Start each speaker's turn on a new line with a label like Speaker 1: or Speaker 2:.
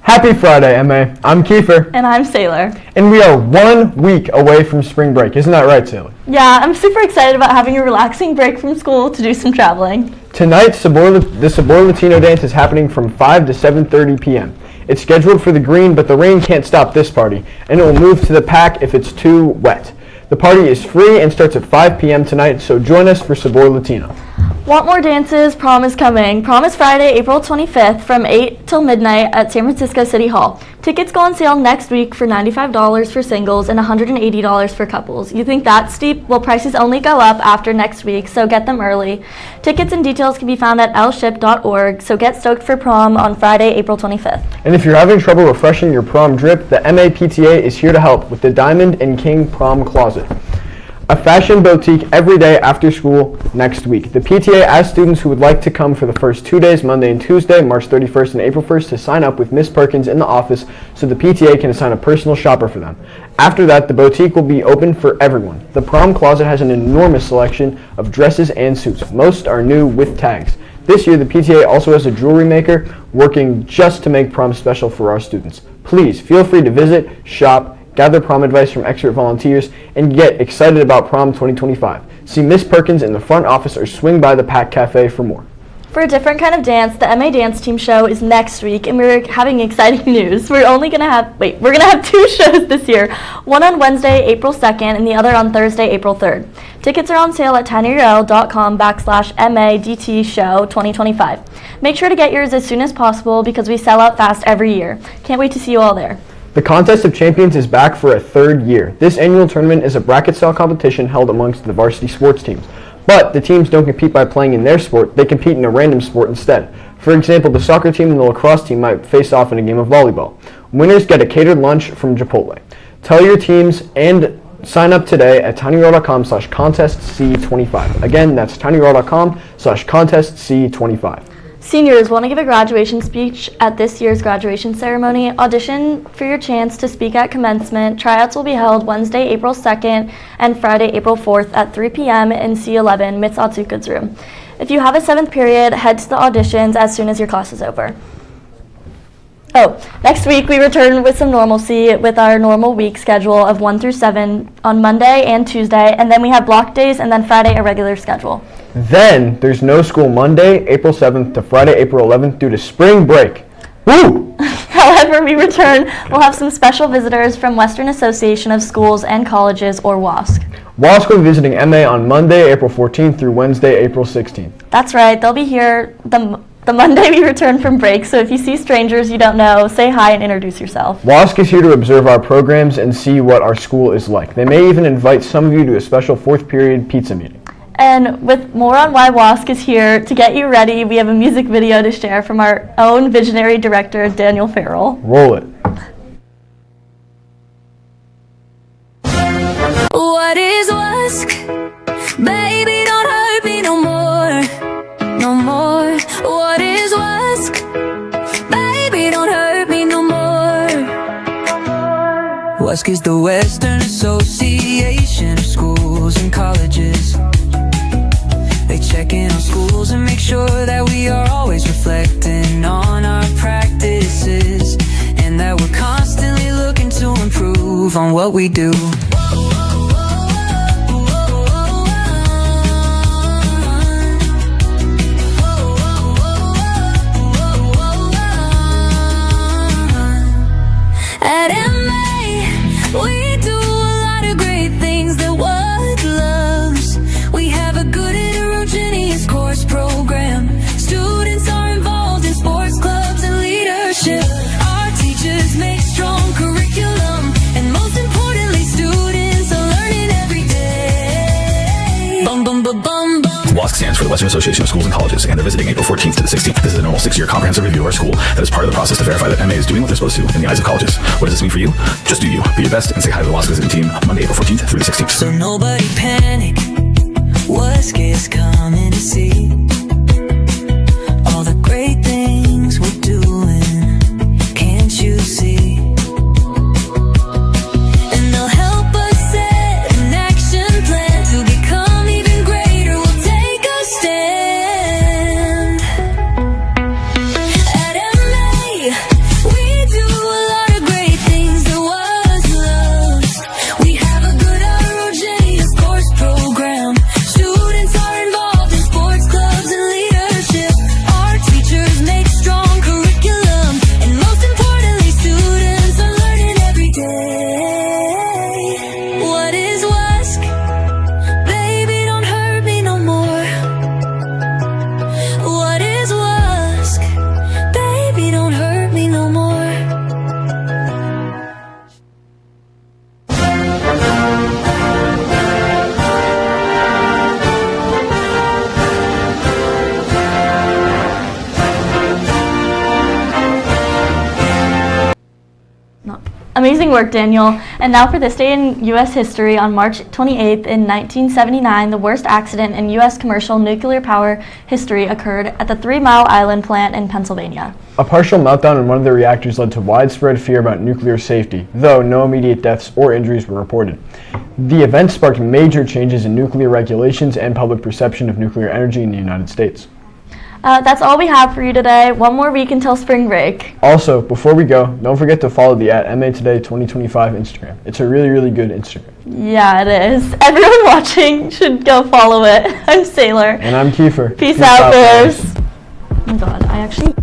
Speaker 1: Happy Friday, M.A. I'm Kiefer.
Speaker 2: And I'm Sailor.
Speaker 1: And we are 1 week away from spring break. Isn't that right, Sailor?
Speaker 2: Yeah, I'm super excited about having a relaxing break from school to do some traveling.
Speaker 1: Tonight, the Sabor Latino dance is happening from 5 to 7:30 p.m. It's scheduled for the green, but the rain can't stop this party, and it will move to the pack if it's too wet. The party is free and starts at 5 p.m. tonight, so join us for Sabor Latino.
Speaker 2: Want more dances? Prom is coming. Prom is Friday, April 25th from 8 till midnight at San Francisco City Hall. Tickets go on sale next week for $95 for singles and $180 for couples. You think that's steep? Well, prices only go up after next week, so get them early. Tickets and details can be found at lship.org, so get stoked for prom on Friday, April 25th.
Speaker 1: And if you're having trouble refreshing your prom drip, the M-AHS is here to help with the Diamond and King Prom Closet, a fashion boutique every day after school next week. The PTA asked students who would like to come for the first 2 days, Monday and Tuesday, March 31st and April 1st, to sign up with Miss Perkins in the office so the PTA can assign a personal shopper for them. After that, the boutique will be open for everyone. The Prom Closet has an enormous selection of dresses and suits. Most are new with tags. This year, the PTA also has a jewelry maker working just to make prom special for our students. Please feel free to visit, shop, gather prom advice from expert volunteers, and get excited about Prom 2025. See Miss Perkins in the front office or swing by the Pack Cafe for more.
Speaker 2: For a different kind of dance, the MA Dance Team show is next week, and we're having exciting news. We're gonna have 2 shows this year, one on Wednesday, April 2nd, and the other on Thursday, April 3rd. Tickets are on sale at tinyurl.com/MADT show 2025. Make sure to get yours as soon as possible because we sell out fast every year. Can't wait to see you all there.
Speaker 1: The Contest of Champions is back for a 3rd year. This annual tournament is a bracket-style competition held amongst the varsity sports teams. But the teams don't compete by playing in their sport, they compete in a random sport instead. For example, the soccer team and the lacrosse team might face off in a game of volleyball. Winners get a catered lunch from Chipotle. Tell your teams and sign up today at tinyurl.com/contestc25. Again, that's tinyurl.com/contestc25.
Speaker 2: Seniors, want to give a graduation speech at this year's graduation ceremony? Audition for your chance to speak at commencement. Tryouts will be held Wednesday, April 2nd and Friday, April 4th at 3 p.m. in C11, Ms. Otsuka's room. If you have a 7th period, head to the auditions as soon as your class is over. Next week we return with some normalcy with our normal week schedule of 1 through 7 on Monday and Tuesday, and then we have block days and then Friday a regular schedule.
Speaker 1: Then there's no school Monday, April 7th to Friday, April 11th due to spring break. Woo!
Speaker 2: However, we return, we'll have some special visitors from Western Association of Schools and Colleges, or WASC.
Speaker 1: WASC will be visiting MA on Monday, April 14th through Wednesday, April 16th.
Speaker 2: That's right, they'll be here the Monday we return from break, so if you see strangers you don't know, say hi and introduce yourself.
Speaker 1: WASC is here to observe our programs and see what our school is like. They may even invite some of you to a special 4th period pizza meeting.
Speaker 2: And with more on why WASC is here, to get you ready, we have a music video to share from our own visionary director, Daniel Farrell.
Speaker 1: Roll it.
Speaker 3: What is WASC? Baby, don't hurt me no more, no more. What is WASC? Baby, don't hurt me no more. WASC is the Western Association of Schools and Colleges. They check in on schools and make sure that we are always reflecting on our practices and that we're constantly looking to improve on what we do. At MA, we do a lot of great things that world loves. We have a good heterogeneous course program. Students are involved in sports clubs and leadership. Our teachers make strong curriculum, and most importantly, students are learning every day. Bum bum bum bum bum.
Speaker 4: WASC stands for the Western Association of Schools and Colleges, and they're visiting April 14th to the 16th. This is a normal 6-year comprehensive review of our school that is part of the process to verify that MA is doing what they're supposed to in the eyes of colleges. What does this mean for you? Just do you. Be your best and say hi to the WASC visiting team Monday, April 14th through the 16th.
Speaker 3: So nobody panic. WASC is coming to see all the great things we're doing. Can't you see? And they'll help us set an action plan to become even greater. We'll take a stand. At MA, we do
Speaker 2: Amazing work, Daniel. And now for this day in U.S. history. On March 28th in 1979, the worst accident in U.S. commercial nuclear power history occurred at the 3 Mile Island plant in Pennsylvania.
Speaker 1: A partial meltdown in one of the reactors led to widespread fear about nuclear safety, though no immediate deaths or injuries were reported. The event sparked major changes in nuclear regulations and public perception of nuclear energy in the United States.
Speaker 2: That's all we have for you today. One more week until spring break.
Speaker 1: Also, before we go, don't forget to follow the @MAToday 2025 Instagram. It's a really, really good Instagram.
Speaker 2: Yeah, it is. Everyone watching should go follow it. I'm Sailor.
Speaker 1: And I'm Kiefer.
Speaker 2: Peace out, bears. Oh my god, I actually...